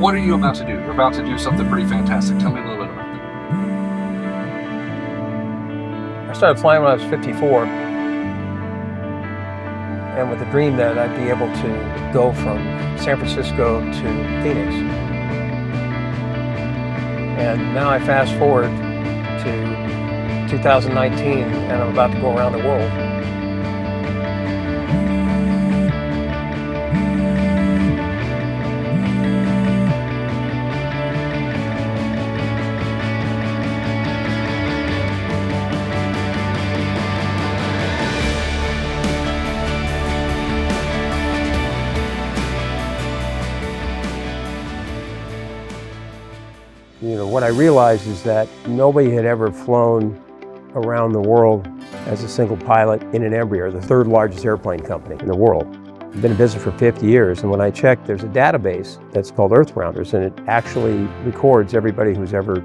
what are you about to do? You're about to do something pretty fantastic. Tell me a little bit about that. I started flying when I was 54, and with the dream that I'd be able to go from San Francisco to Phoenix. And now I fast forward to 2019, and I'm about to go around the world. What I realized is that nobody had ever flown around the world as a single pilot in an Embraer, the third largest airplane company in the world. I've been in business for 50 years, and when I checked, there's a database that's called Earth Rounders, and it actually records everybody who's ever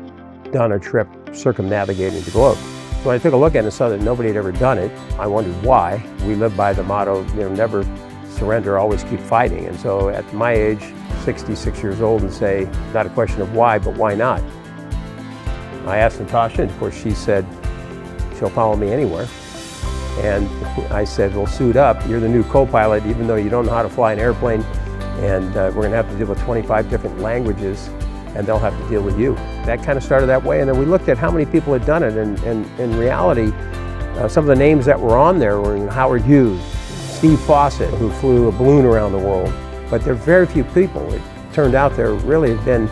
done a trip circumnavigating the globe. So when I took a look at it and saw that nobody had ever done it, I wondered why. We live by the motto, never surrender, always keep fighting. And so at my age, 66 years old, and say, not a question of why, but why not? I asked Natasha, and of course she said she'll follow me anywhere. And I said, well, suit up. You're the new co-pilot, even though you don't know how to fly an airplane, and we're going to have to deal with 25 different languages, and they'll have to deal with you. That kind of started that way, and then we looked at how many people had done it, and in reality, some of the names that were on there were Howard Hughes, Steve Fawcett, who flew a balloon around the world. But there are very few people. It turned out there really had been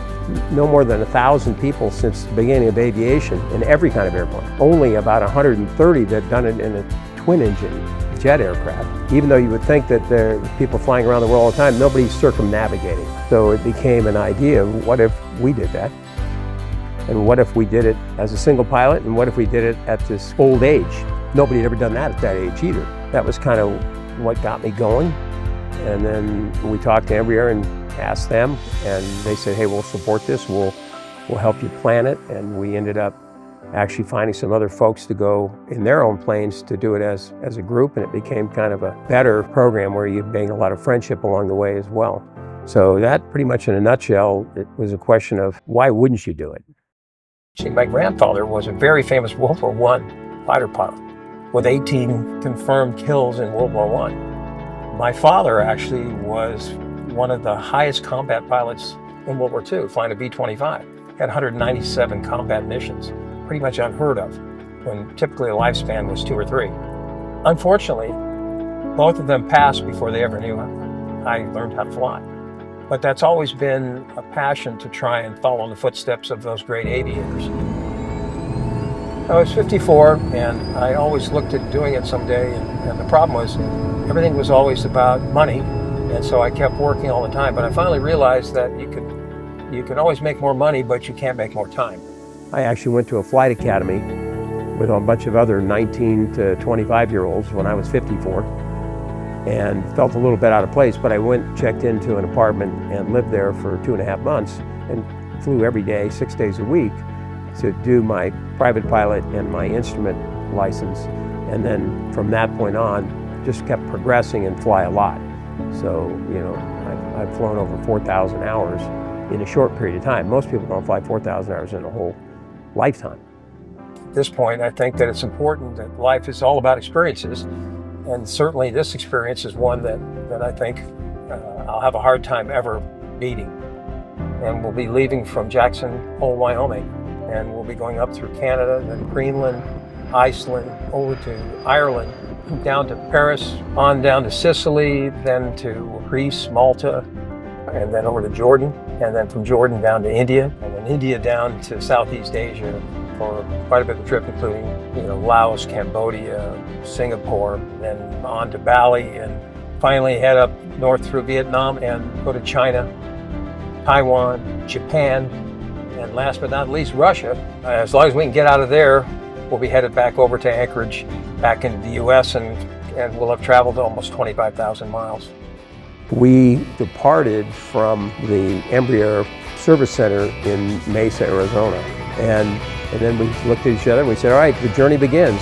no more than 1,000 people since the beginning of aviation in every kind of airplane. Only about 130 that had done it in a twin-engine jet aircraft. Even though you would think that there are people flying around the world all the time, nobody's circumnavigating. So it became an idea of what if we did that? And what if we did it as a single pilot? And what if we did it at this old age? Nobody had ever done that at that age either. That was kind of what got me going. And then we talked to Embraer and asked them, and they said, hey, we'll support this, we'll help you plan it. And we ended up actually finding some other folks to go in their own planes to do it as a group, and it became kind of a better program where you gain a lot of friendship along the way as well. So that pretty much in a nutshell, it was a question of why wouldn't you do it? See, my grandfather was a very famous World War I fighter pilot with 18 confirmed kills in World War I. My father actually was one of the highest combat pilots in World War II, flying a B-25. Had 197 combat missions, pretty much unheard of, when typically a lifespan was 2 or 3. Unfortunately, both of them passed before they ever knew I learned how to fly. But that's always been a passion to try and follow in the footsteps of those great aviators. I was 54, and I always looked at doing it someday, and the problem was everything was always about money, and so I kept working all the time. But I finally realized that you can always make more money, but you can't make more time. I actually went to a flight academy with a bunch of other 19 to 25-year-olds when I was 54, and felt a little bit out of place, but I went, checked into an apartment, and lived there for 2.5 months, and flew every day, 6 days a week, to do my private pilot and my instrument license. And then from that point on, just kept progressing and fly a lot. So, I've flown over 4,000 hours in a short period of time. Most people don't fly 4,000 hours in a whole lifetime. At this point, I think that it's important that life is all about experiences. And certainly this experience is one that I think I'll have a hard time ever beating. And we'll be leaving from Jackson Hole, Wyoming, and we'll be going up through Canada, then Greenland, Iceland, over to Ireland, down to Paris, on down to Sicily, then to Greece, Malta, and then over to Jordan, and then from Jordan down to India, and then India down to Southeast Asia for quite a bit of the trip, including Laos, Cambodia, Singapore, then on to Bali, and finally head up north through Vietnam and go to China, Taiwan, Japan, and last but not least, Russia. As long as we can get out of there, we'll be headed back over to Anchorage, back into the US, and we'll have traveled almost 25,000 miles. We departed from the Embraer Service Center in Mesa, Arizona. And then we looked at each other and we said, all right, the journey begins.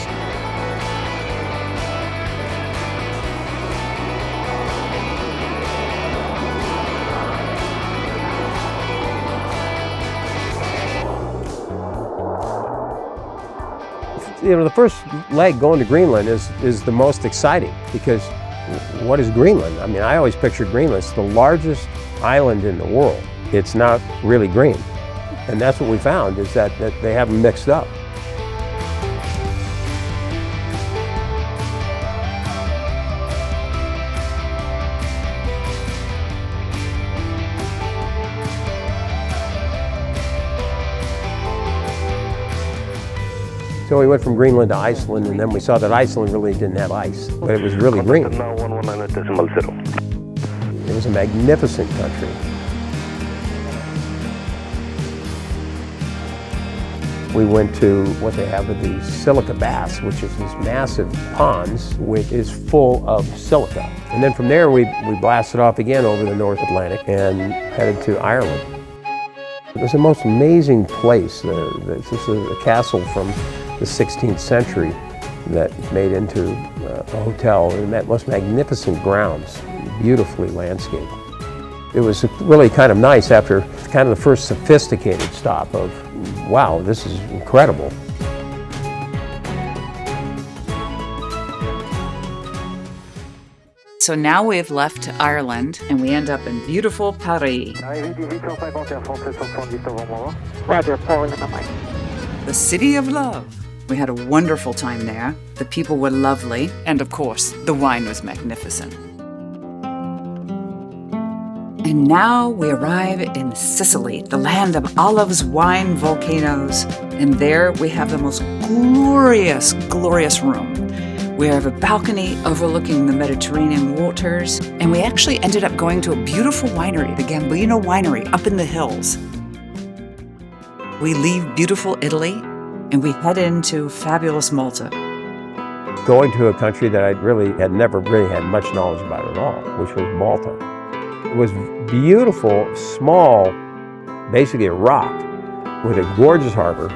the first leg going to Greenland is the most exciting, because what is Greenland? I mean, I always pictured Greenland. It's the largest island in the world. It's not really green. And that's what we found, is that they have them mixed up. So we went from Greenland to Iceland, and then we saw that Iceland really didn't have ice, but it was really green. It was a magnificent country. We went to what they have with the silica baths, which is these massive ponds, which is full of silica. And then from there, we blasted off again over the North Atlantic and headed to Ireland. It was the most amazing place. This is a castle from the 16th century that made into a hotel, and that most magnificent grounds, beautifully landscaped. It was really kind of nice after kind of the first sophisticated stop of, wow, this is incredible. So now we've left Ireland and we end up in beautiful Paris. The city of love. We had a wonderful time there. The people were lovely, and of course, the wine was magnificent. And now we arrive in Sicily, the land of olives, wine, volcanoes. And there we have the most glorious, glorious room. We have a balcony overlooking the Mediterranean waters, and we actually ended up going to a beautiful winery, the Gambino Winery, up in the hills. We leave beautiful Italy, and we head into fabulous Malta. Going to a country that I had never had much knowledge about at all, which was Malta. It was beautiful, small, basically a rock, with a gorgeous harbor.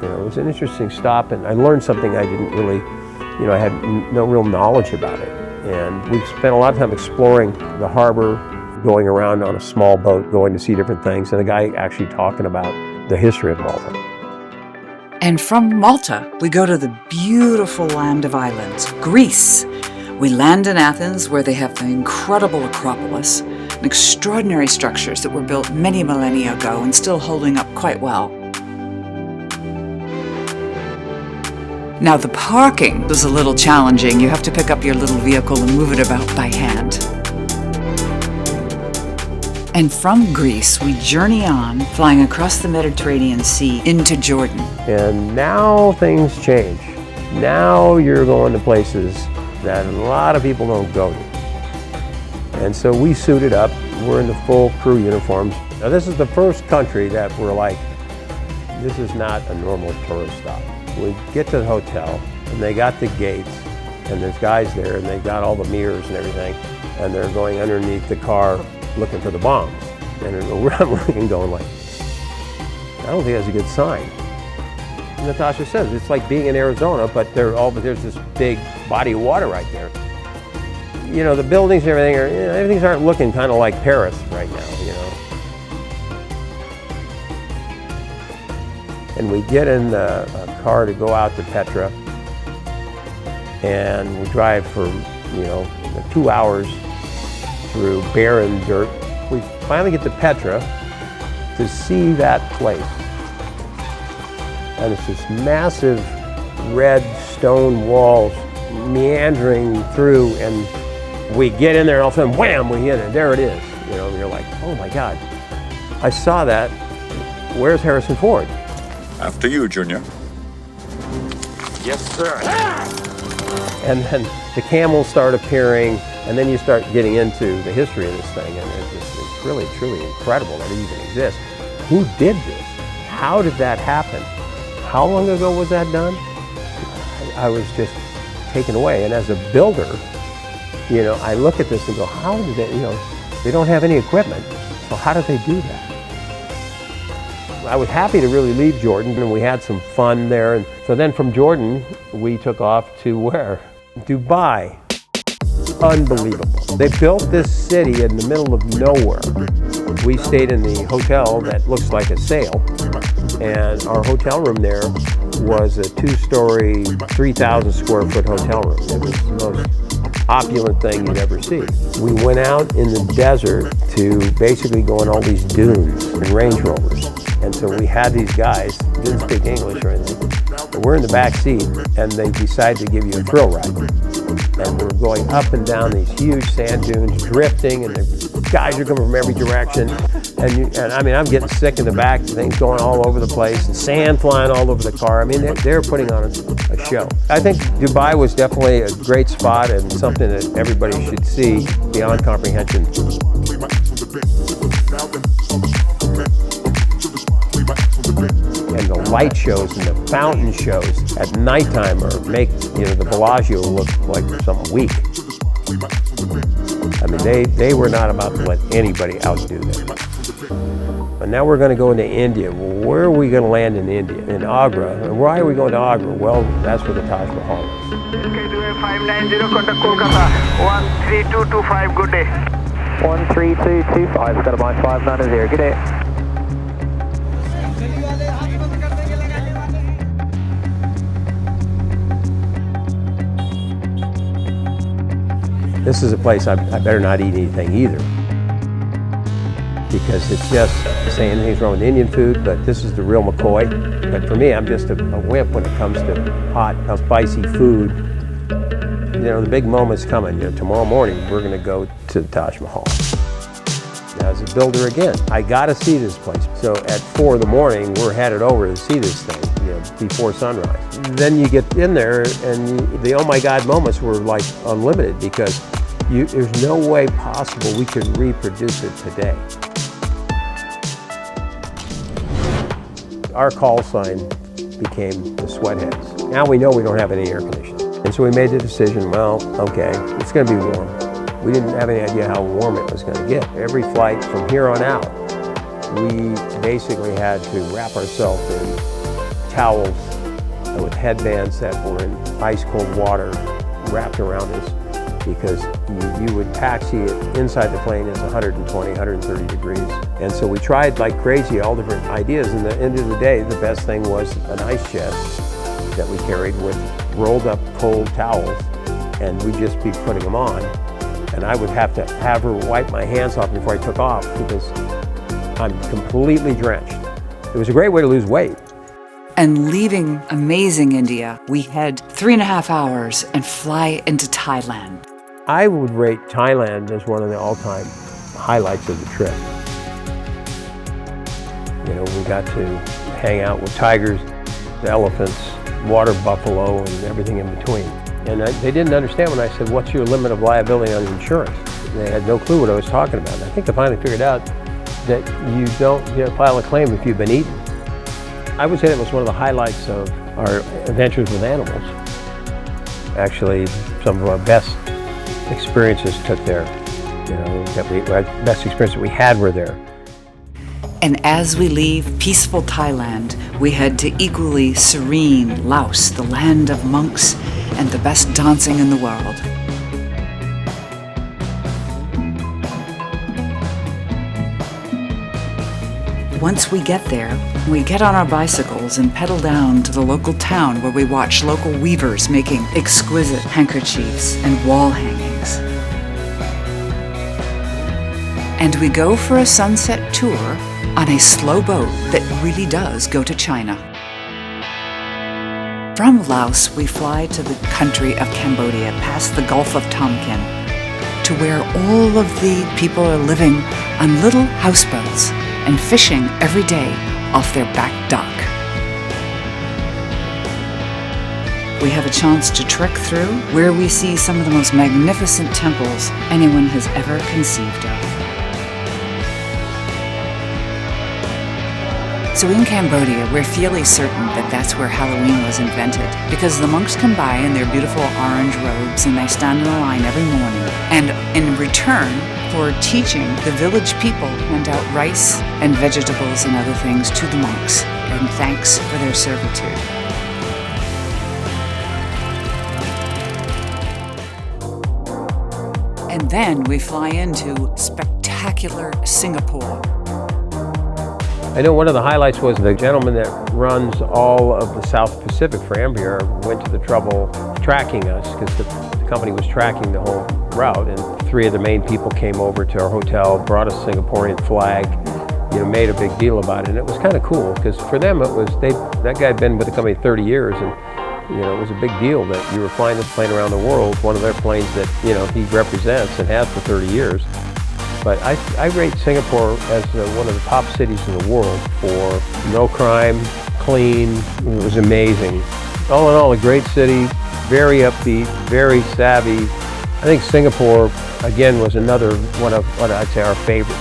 It was an interesting stop, and I learned something I didn't really, I had no real knowledge about it. And we spent a lot of time exploring the harbor, going around on a small boat, going to see different things, and a guy actually talking about the history of Malta. And from Malta, we go to the beautiful land of islands, Greece. We land in Athens, where they have the incredible Acropolis, and extraordinary structures that were built many millennia ago and still holding up quite well. Now, the parking was a little challenging. You have to pick up your little vehicle and move it about by hand. And from Greece, we journey on, flying across the Mediterranean Sea into Jordan. And now things change. Now you're going to places that a lot of people don't go to. And so we suited up. We're in the full crew uniforms. Now this is the first country that we're like, this is not a normal tourist stop. We get to the hotel, and they got the gates, and there's guys there, and they've got all the mirrors and everything, and they're going underneath the car looking for the bombs. And I'm looking, going like, I don't think that's a good sign. And Natasha says, it's like being in Arizona, but there's this big body of water right there. The buildings and everything everything's aren't looking kind of like Paris right now, And we get in a car to go out to Petra, and we drive for, 2 hours through barren dirt. We finally get to Petra to see that place. And it's this massive red stone walls meandering through, and we get in there and all of a sudden, wham, we hit it, there it is. And you're like, oh my God, I saw that. Where's Harrison Ford? After you, Junior. Yes, sir. And then the camels start appearing, and then you start getting into the history of this thing, and it's really, truly incredible that it even exists. Who did this? How did that happen? How long ago was that done? I was just taken away, and as a builder, I look at this and go, how did they, they don't have any equipment, so how did they do that? I was happy to really leave Jordan, and we had some fun there. And so then from Jordan, we took off to where? Dubai. Unbelievable. They built this city in the middle of nowhere. We stayed in the hotel that looks like a sail, and our hotel room there was a 2-story, 3,000 square foot hotel room. It was the most opulent thing you'd ever see. We went out in the desert to basically go on all these dunes and Range Rovers. And so we had these guys, didn't speak English or anything, but we're in the back seat and they decided to give you a thrill ride. And we're going up and down these huge sand dunes, drifting, and the guys are coming from every direction. And I mean, I'm getting sick in the back, things going all over the place, and sand flying all over the car. I mean, they're putting on a show. I think Dubai was definitely a great spot and something that everybody should see beyond comprehension. And the light shows and the fountain shows at nighttime make the Bellagio look like something weak. I mean, they were not about to let anybody outdo them. But now we're going to go into India. Well, where are we going to land in India? In Agra. And why are we going to Agra? Well, that's where the Taj Mahal is. SK 590, contact Kolkata, 13225, good day. 13225, got about 590, good day. This is a place I better not eat anything either, because it's just saying anything's wrong with Indian food, but this is the real McCoy. But for me, I'm just a wimp when it comes to hot, spicy food. The big moment's coming. Tomorrow morning, we're going to go to the Taj Mahal. Now, as a builder again, I got to see this place. So at 4 in the morning, we're headed over to see this thing, before sunrise. Then you get in there, and the oh my God moments were like unlimited, because there's no way possible we could reproduce it today. Our call sign became the Sweatheads. Now we know we don't have any air conditioning. And so we made the decision, well, okay, it's going to be warm. We didn't have any idea how warm it was going to get. Every flight from here on out, we basically had to wrap ourselves in towels with headbands that were in ice cold water wrapped around us, because you would taxi it inside the plane as 120, 130 degrees. And so we tried like crazy all different ideas, and at the end of the day, the best thing was an ice chest that we carried with rolled up cold towels, and we'd just be putting them on. And I would have to have her wipe my hands off before I took off, because I'm completely drenched. It was a great way to lose weight. And leaving amazing India, we head 3.5 hours and fly into Thailand. I would rate Thailand as one of the all-time highlights of the trip. We got to hang out with tigers, elephants, water buffalo, and everything in between. And they didn't understand when I said, what's your limit of liability on insurance? They had no clue what I was talking about. And I think they finally figured out that you don't file a claim if you've been eaten. I would say that was one of the highlights of our adventures with animals. Actually, some of our best experiences took there. Our best experiences that we had were there. And as we leave peaceful Thailand, we head to equally serene Laos, the land of monks and the best dancing in the world. Once we get there, we get on our bicycles and pedal down to the local town, where we watch local weavers making exquisite handkerchiefs and wall hangings. And we go for a sunset tour on a slow boat that really does go to China. From Laos, we fly to the country of Cambodia, past the Gulf of Tonkin, to where all of the people are living on little houseboats and fishing every day off their back dock. We have a chance to trek through where we see some of the most magnificent temples anyone has ever conceived of. So in Cambodia, we're fairly certain that that's where Halloween was invented, because the monks come by in their beautiful orange robes and they stand in a line every morning. And in return for teaching, the village people hand out rice and vegetables and other things to the monks, and thanks for their servitude. And then we fly into spectacular Singapore. I know one of the highlights was the gentleman that runs all of the South Pacific for Embraer went to the trouble tracking us because the company was tracking the whole route, and 3 of the main people came over to our hotel, brought a Singaporean flag, made a big deal about it, and it was kind of cool because for them it was that guy had been with the company 30 years, and it was a big deal that you were flying this plane around the world, one of their planes that he represents and has for 30 years. But I rate Singapore as one of the top cities in the world for no crime, clean. It was amazing. All in all, a great city, very upbeat, very savvy. I think Singapore, again, was another one of what I'd say our favorites.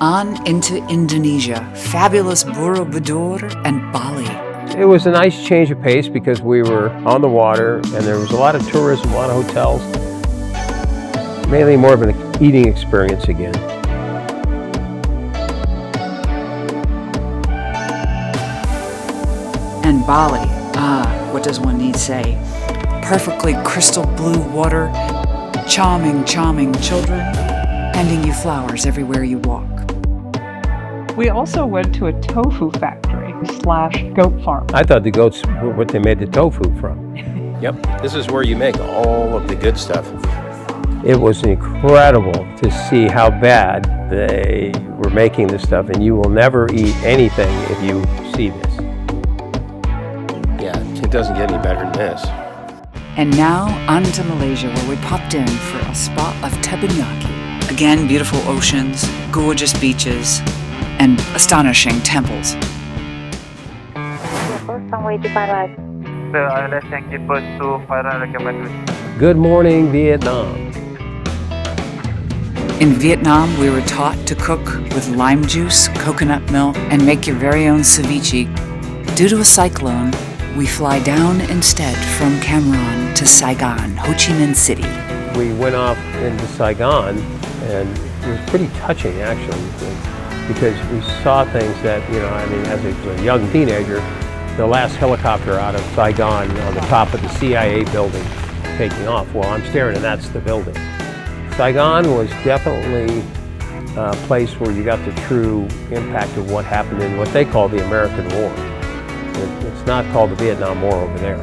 On into Indonesia, fabulous Borobudur and Bali. It was a nice change of pace because we were on the water and there was a lot of tourism, a lot of hotels. Mainly more of an eating experience again. And Bali, what does one need say? Perfectly crystal blue water, charming, charming children, handing you flowers everywhere you walk. We also went to a tofu factory / goat farm. I thought the goats were what they made the tofu from. Yep, this is where you make all of the good stuff. It was incredible to see how bad they were making this stuff, and you will never eat anything if you see this. Yeah, it doesn't get any better than this. And now on to Malaysia, where we popped in for a spot of teppanyaki. Again, beautiful oceans, gorgeous beaches, and astonishing temples. Good morning, Vietnam. In Vietnam, we were taught to cook with lime juice, coconut milk, and make your very own ceviche. Due to a cyclone, we fly down instead from Cam Ranh to Saigon, Ho Chi Minh City. We went off into Saigon, and it was pretty touching, actually, because we saw things that, as a young teenager, the last helicopter out of Saigon on the top of the CIA building taking off. Well, I'm staring, and that's the building. Saigon was definitely a place where you got the true impact of what happened in what they call the American War. It's not called the Vietnam War over there.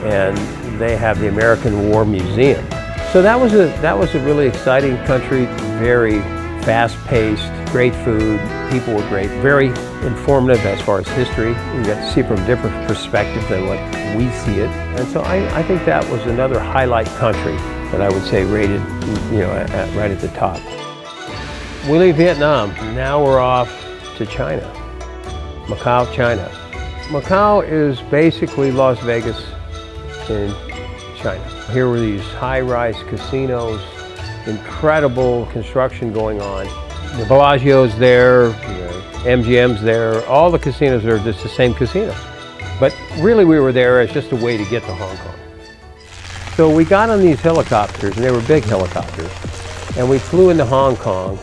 And they have the American War Museum. So that was a really exciting country, very fast-paced, great food, people were great, very informative as far as history. You got to see it from a different perspective than what we see it. And so I think that was another highlight country that I would say rated, right at the top. We leave Vietnam, now we're off to China, Macau, China. Macau is basically Las Vegas in China. Here were these high-rise casinos, incredible construction going on. The Bellagio's there, MGM's there, all the casinos are just the same casinos. But really we were there as just a way to get to Hong Kong. So we got on these helicopters, and they were big helicopters, and we flew into Hong Kong,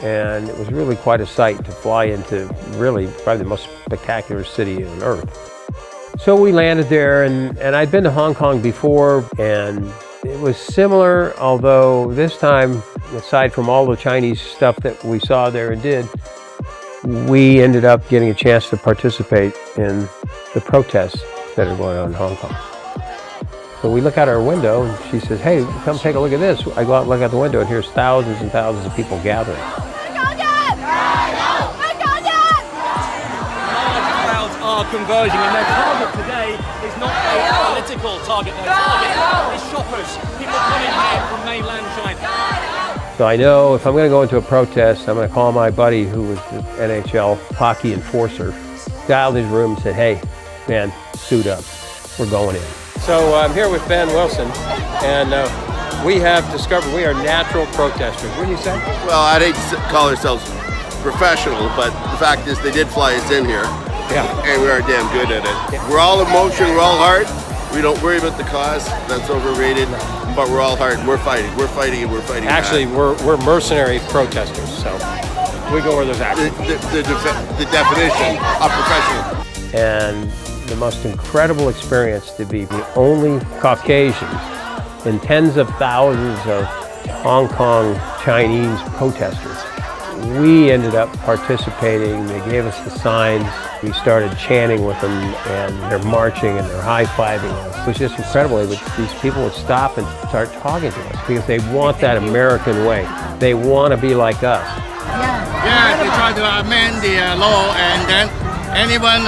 and it was really quite a sight to fly into really probably the most spectacular city on earth. So we landed there, and I'd been to Hong Kong before, and it was similar, although this time, aside from all the Chinese stuff that we saw there and did, we ended up getting a chance to participate in the protests that are going on in Hong Kong. So we look out our window, and she says, "Hey, come take a look at this." I go out and look out the window, and here's thousands and thousands of people gathering. Crowds are converging, and their target today is not a political target. Their target is shoppers, people coming here from mainland China. So I know if I'm going to go into a protest, I'm going to call my buddy who was the NHL hockey enforcer, dialed his room and said, "Hey, man, suit up. We're going in." So I'm here with Ben Wilson, and we have discovered we are natural protesters. What do you say? Well, I'd hate to call ourselves professional, but the fact is they did fly us in here, and we are damn good at it. Yeah. We're all emotion, we're all heart. We don't worry about the cause, that's overrated, but we're all heart. We're fighting, and we're fighting. Actually, we're mercenary protesters, so we go where there's action. The definition of professional. And the most incredible experience to be the only Caucasians in tens of thousands of Hong Kong Chinese protesters. We ended up participating. They gave us the signs. We started chanting with them, and they're marching and they're high-fiving us. It was just incredible. These people would stop and start talking to us because they want that American way. They want to be like us. Yeah, they try to amend the law, and then anyone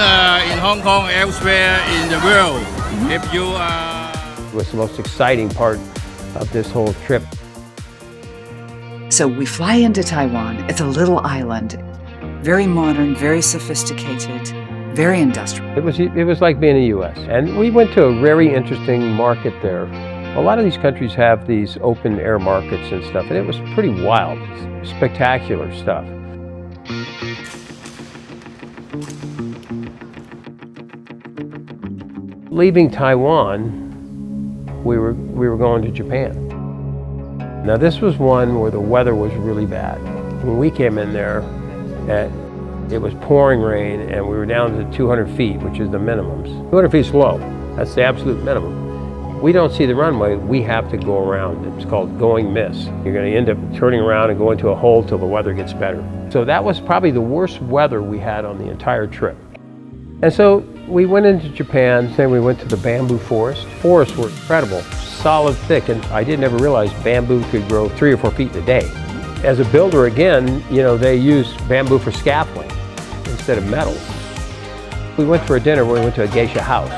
in Hong Kong, elsewhere in the world, if you It was the most exciting part of this whole trip. So we fly into Taiwan. It's a little island, very modern, very sophisticated, very industrial. It was like being in the U.S. And we went to a very interesting market there. A lot of these countries have these open air markets and stuff, and it was pretty wild, spectacular stuff. Leaving Taiwan, we were going to Japan. Now this was one where the weather was really bad. When we came in there, it was pouring rain and we were down to 200 feet, which is the minimums. 200 feet is low, that's the absolute minimum. We don't see the runway, we have to go around. It's called going miss. You're gonna end up turning around and going to a hole till the weather gets better. So that was probably the worst weather we had on the entire trip. And so we went into Japan, then we went to the bamboo forest. Forests were incredible, solid, thick, and I didn't ever realize bamboo could grow 3 or 4 feet in a day. As a builder, again, you know, they use bamboo for scaffolding instead of metal. We went for a dinner, we went to a geisha house.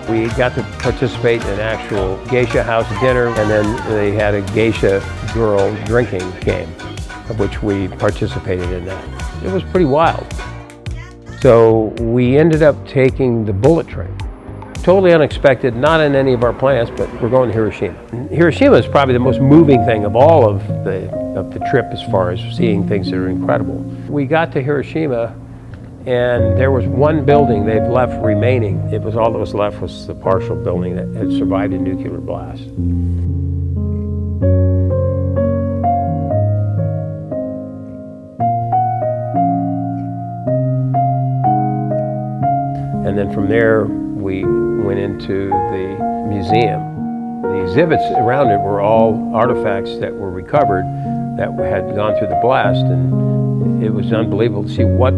We got to participate in an actual geisha house dinner, and then they had a geisha girl drinking game, of which we participated in that. It was pretty wild. So we ended up taking the bullet train. Totally unexpected, not in any of our plans, but we're going to Hiroshima. Hiroshima is probably the most moving thing of all of the trip as far as seeing things that are incredible. We got to Hiroshima and there was one building they've left remaining. It was all that was left was the partial building that had survived a nuclear blast. And then from there, we went into the museum. The exhibits around it were all artifacts that were recovered that had gone through the blast, and it was unbelievable to see what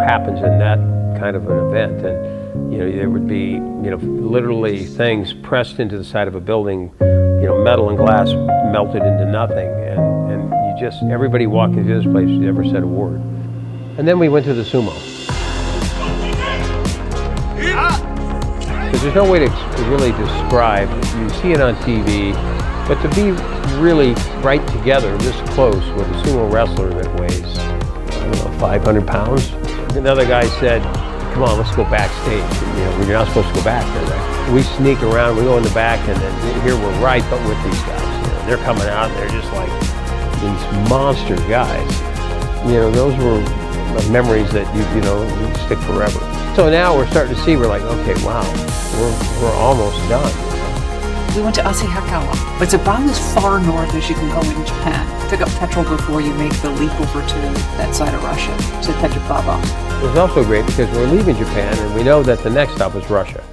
happens in that kind of an event. And you know, there would be, you know, literally things pressed into the side of a building, you know, metal and glass melted into nothing, and you just, everybody walking through this place never said a word. And then we went to the sumo. Because there's no way to really describe, you see it on TV, but to be really right together this close with a sumo wrestler that weighs, I don't know, 500 pounds. Another guy said, come on, let's go backstage. You know, you're not supposed to go back there, right? We sneak around, we go in the back, and then here we're right but with these guys. You know, they're coming out and they're just like these monster guys. You know, those were memories that you know, stick forever. So now we're starting to see, we're like, okay, wow, we're almost done. We went to Asahikawa. It's about as far north as you can go in Japan. Pick up petrol before you make the leap over to that side of Russia, to Petroplava. It was also great because we're leaving Japan and we know that the next stop is Russia.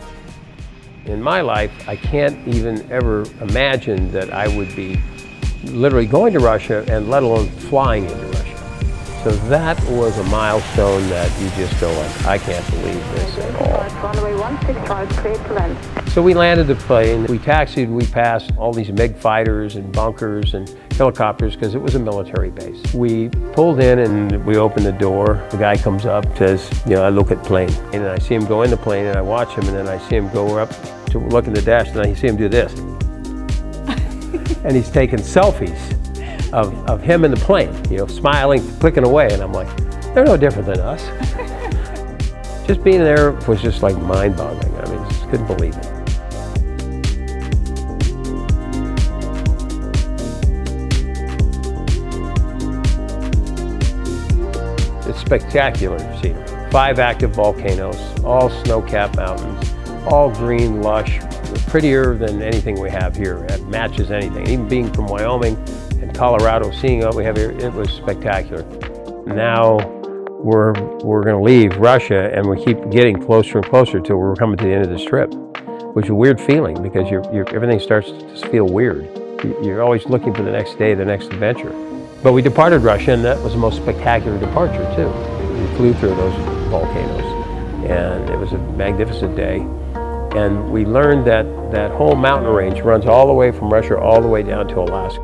In my life, I can't even ever imagine that I would be literally going to Russia and let alone flying into Russia. So that was a milestone that you just go like, I can't believe this at all. Runway 165, clear to land. So we landed the plane, we taxied, we passed all these MiG fighters and bunkers and helicopters because it was a military base. We pulled in and we opened the door. The guy comes up, says, you know, I look at plane. And I see him go in the plane and I watch him, and then I see him go up to look in the dash and I see him do this. And he's taking selfies of him in the plane, you know, smiling, clicking away, and I'm like, they're no different than us. Just being there was just like mind-boggling. I mean, just couldn't believe it. It's spectacular scenery. 5 active volcanoes, all snow-capped mountains, all green, lush, prettier than anything we have here. It matches anything. Even being from Wyoming and Colorado, seeing what we have here, it was spectacular. Now we're going to leave Russia, and we keep getting closer and closer till we're coming to the end of this trip, which is a weird feeling because everything starts to just feel weird. You're always looking for the next day, the next adventure. But we departed Russia, and that was the most spectacular departure too. We flew through those volcanoes, and it was a magnificent day. And we learned that that whole mountain range runs all the way from Russia all the way down to Alaska.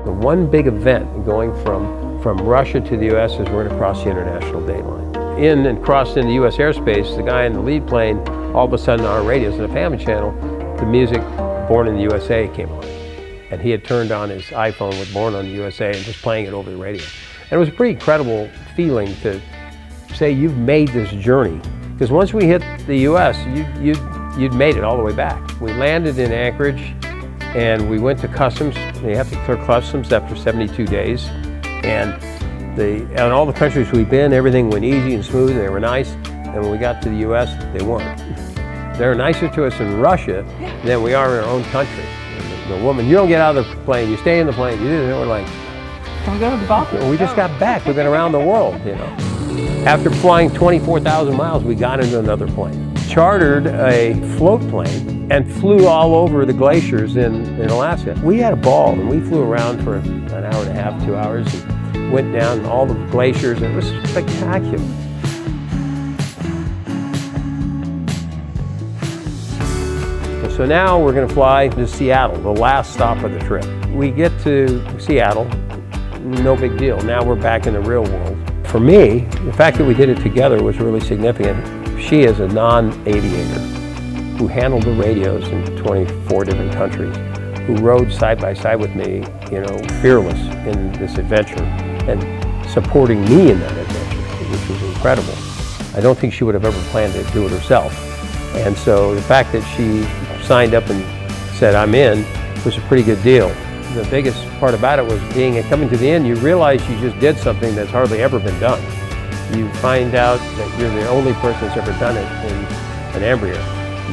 The one big event going from Russia to the U.S. is we're going to cross the international date line. In and crossed into U.S. airspace, the guy in the lead plane, all of a sudden on our radios in the family channel, the music Born in the USA came on. And he had turned on his iPhone with Born on the USA and just playing it over the radio. And it was a pretty incredible feeling to say you've made this journey. Because once we hit the US, you'd made it all the way back. We landed in Anchorage and we went to customs. You have to clear customs after 72 days. And all the countries we've been, everything went easy and smooth and they were nice. And when we got to the US, they weren't. They're nicer to us in Russia than we are in our own country. The woman, you don't get out of the plane, you stay in the plane. We're like, Can we go to the bathroom? we just got back. We've been around the world, you know. After flying 24,000 miles, we got into another plane. Chartered a float plane and flew all over the glaciers in Alaska. We had a ball and we flew around for an hour and a half, 2 hours, and went down all the glaciers, and it was spectacular. So now we're going to fly to Seattle, the last stop of the trip. We get to Seattle, no big deal. Now we're back in the real world. For me, the fact that we did it together was really significant. She is a non-aviator who handled the radios in 24 different countries, who rode side by side with me, fearless in this adventure and supporting me in that adventure, which was incredible. I don't think she would have ever planned to do it herself. And so the fact that she signed up and said, I'm in, was a pretty good deal. The biggest part about it was coming to the end, you realize you just did something that's hardly ever been done. You find out that you're the only person that's ever done it in an Embraer.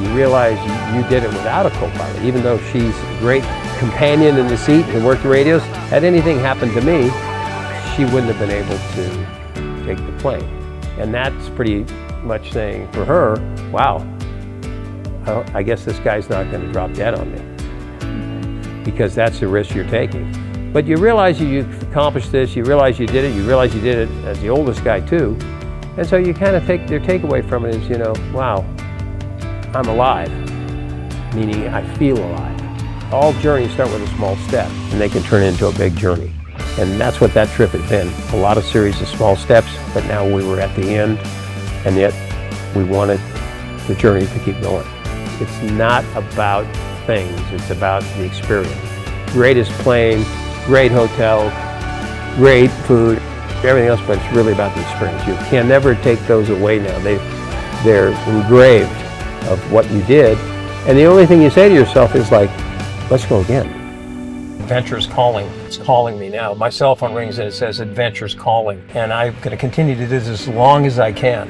You realize you did it without a co-pilot, even though she's a great companion in the seat and worked the radios. Had anything happened to me, she wouldn't have been able to take the plane. And that's pretty much saying for her, wow, I guess this guy's not going to drop dead on me, because that's the risk you're taking. But you realize you've accomplished this, you realize you did it, you realize you did it as the oldest guy too, and so you kind of their takeaway from it is, wow, I'm alive, meaning I feel alive. All journeys start with a small step, and they can turn into a big journey. And that's what that trip had been, a lot of series of small steps, but now we were at the end, and yet we wanted the journey to keep going. It's not about things, it's about the experience. Greatest plane, great hotel, great food, everything else, but it's really about the experience. You can never take those away now. They're engraved of what you did, and the only thing you say to yourself is like, let's go again. Adventure's calling. It's calling me now. My cell phone rings and it says Adventure's calling, and I'm going to continue to do this as long as I can.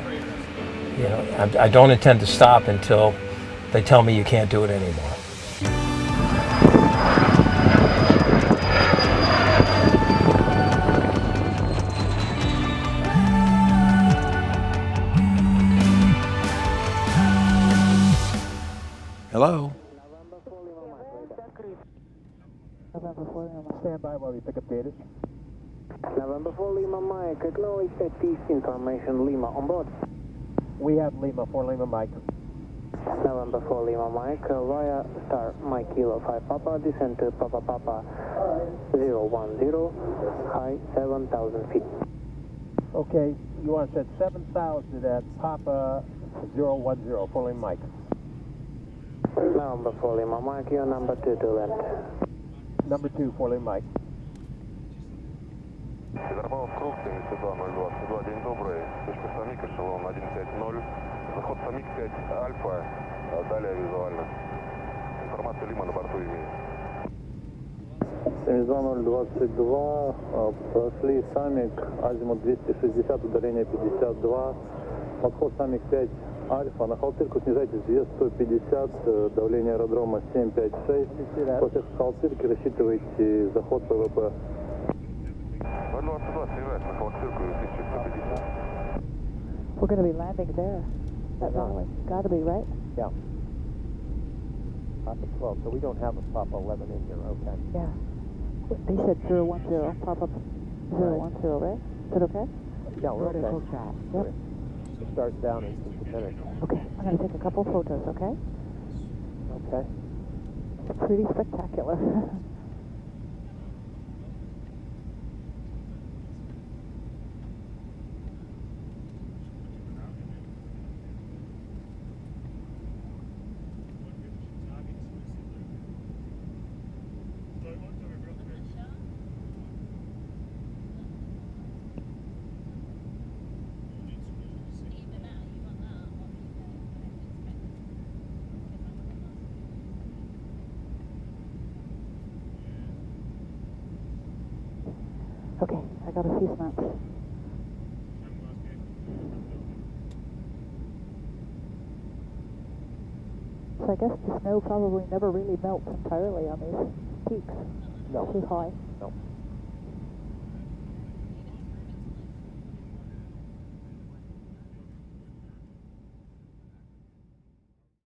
I don't intend to stop until they tell me you can't do it anymore. Hello? Stand by while we pick up data. November 4 Lima Mike, acknowledge that piece information Lima on board. We have Lima, 4 Lima Mike. November 4 Lima Mike, via star Mike Kilo 5 Papa, descend to Papa Papa 010, high 7,000 feet. Okay, you want to set 7,000 at Papa 010, 4 Lima Mike. November 4 Lima Mike, you're number 2 to land. Number 2, 4 Lima Mike. Петропавловск, круг 7202, день добрый, точка Самик, эшелон 150, заход Самик 5 Альфа, далее визуально. Информация Лима на борту имеет. 72022, прошли Самик, азимут 260, удаление 52, подход Самик 5 Альфа, на халтырку снижайтесь 250, давление аэродрома 756, после халтырки рассчитывайте заход ПВП. 022, снижайся на халтырку 1150. We're going to be landing there. That valley. Got to be, right? Yeah. Papa 12. So we don't have a Papa 11 in here. Okay. Yeah. They said 010. Pop up 010, right? Is that okay? Yeah, we're okay. Vertical track. Yep. It starts down in just a minute. Okay. I'm going to take a couple photos, okay? Okay. It's pretty spectacular. Okay, I got a few snaps. So I guess the snow probably never really melts entirely on these peaks. No. Too high. No.